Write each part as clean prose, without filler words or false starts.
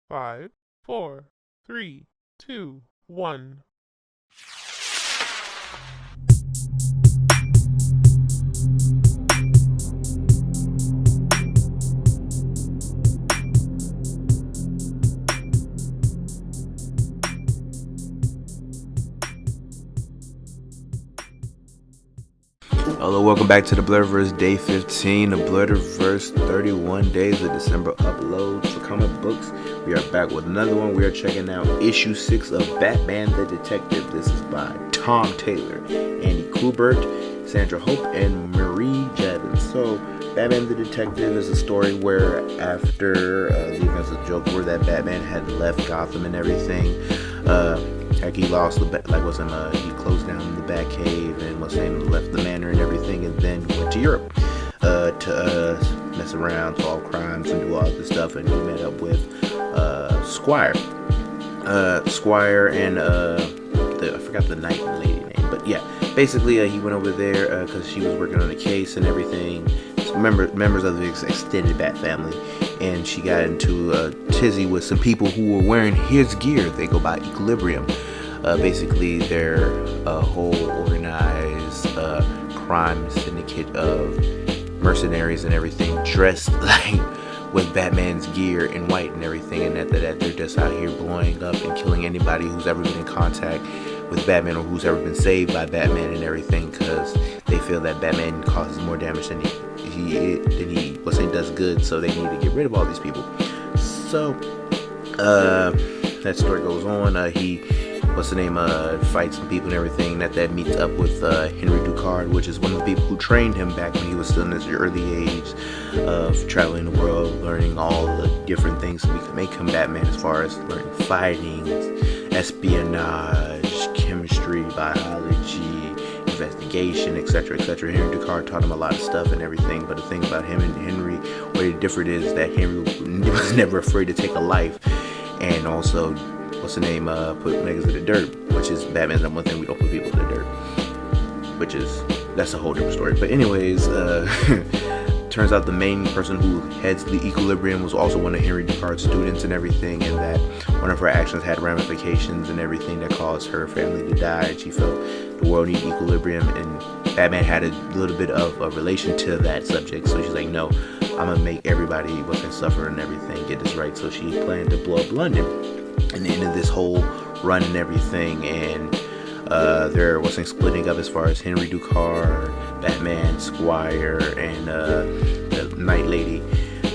5, 4, 3, 2, 1. Hello, welcome back to the Blerdiverse Day 15, the Blerdiverse 31 Days of December uploads for comic books. We are back with another one. We are checking out issue 6 of Batman the Detective. This is by Tom Taylor, Andy Kubert, Sandra Hope, and Marie Jadin. So, Batman the Detective is a story where after leaving as a joke where that Batman had left Gotham and everything, heck, he lost the he closed down the Batcave and left the manor and everything, and then went to Europe to mess around, solve crimes, and do all this stuff. And he met up with Squire, and I forgot the night lady name, but yeah, basically he went over there because she was working on a case and everything. Members of the extended Bat family, and she got into a tizzy with some people who were wearing his gear. They go by Equilibrium. Basically, they're a whole organized crime syndicate of mercenaries and everything, dressed like with Batman's gear in white and everything, and that they're just out here blowing up and killing anybody who's ever been in contact with Batman or who's ever been saved by Batman and everything, because they feel that Batman causes more damage than he does good, so they need to get rid of all these people. So that story goes on. He fights some people and everything. That meets up with Henry Ducard, which is one of the people who trained him back when he was still in his early age of traveling the world, learning all the different things so we could make him Batman, as far as learning fighting, espionage, chemistry, biology, investigation, etc., etc. Henry Ducard taught him a lot of stuff and everything. But the thing about him and Henry, where it differed, is that Henry was never afraid to take a life, and also put niggas in the dirt, which is Batman's number one thing. We don't put people in the dirt, that's a whole different story. But anyways, turns out the main person who heads the Equilibrium was also one of Henry Ducard's students and everything, and that one of her actions had ramifications and everything that caused her family to die, and she felt the world needed equilibrium, and Batman had a little bit of a relation to that subject. So she's like, no, I'm gonna make everybody suffer and everything, get this right. So she planned to blow up London and the end of this whole run and everything, and they're splitting up as far as Henry Ducard, Batman, Squire, and the Night Lady,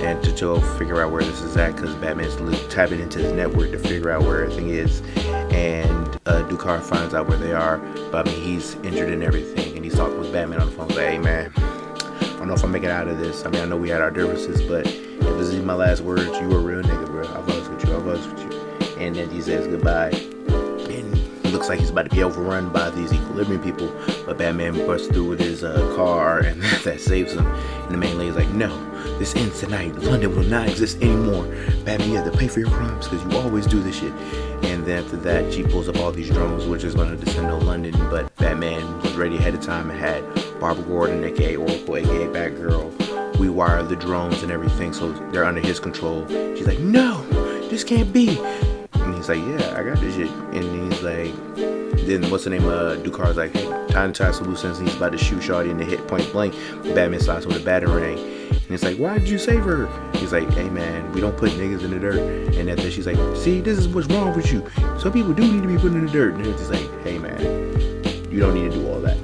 and to figure out where this is at, because Batman's tapping into his network to figure out where everything is, and Ducard finds out where they are, but he's injured and everything, and he's talking with Batman on the phone, like, hey man, I don't know if I make it out of this. I know we had our differences, but if this is my last words, you a real nigga, bro. I was with you. And then he says goodbye, and it looks like he's about to be overrun by these Equilibrium people, but Batman busts through with his car, and that saves him. And the main lady's like, no, this ends tonight. London will not exist anymore. Batman, you have to pay for your crimes, because you always do this shit. And then after that, she pulls up all these drones, which is going to descend on London, but Batman was ready ahead of time and had Barbara Gordon, aka Oracle, aka Batgirl, we wire the drones and everything, so they're under his control. She's like, no, this can't be. And he's like, yeah, I got this shit. And he's like, then Ducard's like, hey, time to tie some loose ends, and he's about to shoot Shawty in the hit point blank. Batman stops with a batarang, and it's like, why did you save her? He's like, hey man, we don't put niggas in the dirt. And then she's like, see, this is what's wrong with you. Some people do need to be put in the dirt. And it's just like, hey man, you don't need to do all that.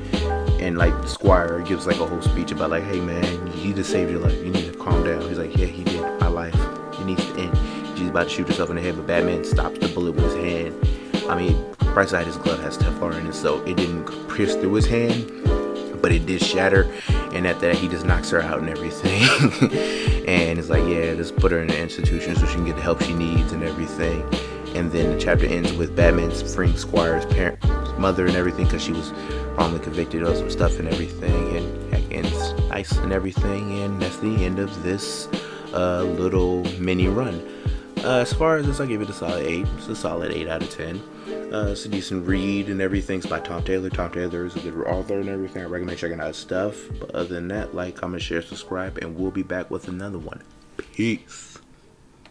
And Squire gives a whole speech about hey man, he just saved your life, you need to calm down. He's like, yeah, he did. My life, it needs to end. She's about to shoot herself in the head, but Batman stops the bullet with his hand. Right side of his glove has Teflon in it, so it didn't pierce through his hand, but it did shatter. And at that, he just knocks her out and everything. And it's like, yeah, just put her in an institution so she can get the help she needs and everything. And then the chapter ends with Batman's freeing Squire's mother and everything, because she was wrongly convicted of some stuff and everything, and heck, ends nice and everything. And that's the end of this little mini run. As far as this, I give it a solid 8. It's a solid 8 out of 10. It's a decent read and everything. It's by Tom Taylor. Tom Taylor is a good author and everything. I recommend checking out his stuff. But other than that, like, comment, share, subscribe, and we'll be back with another one. Peace.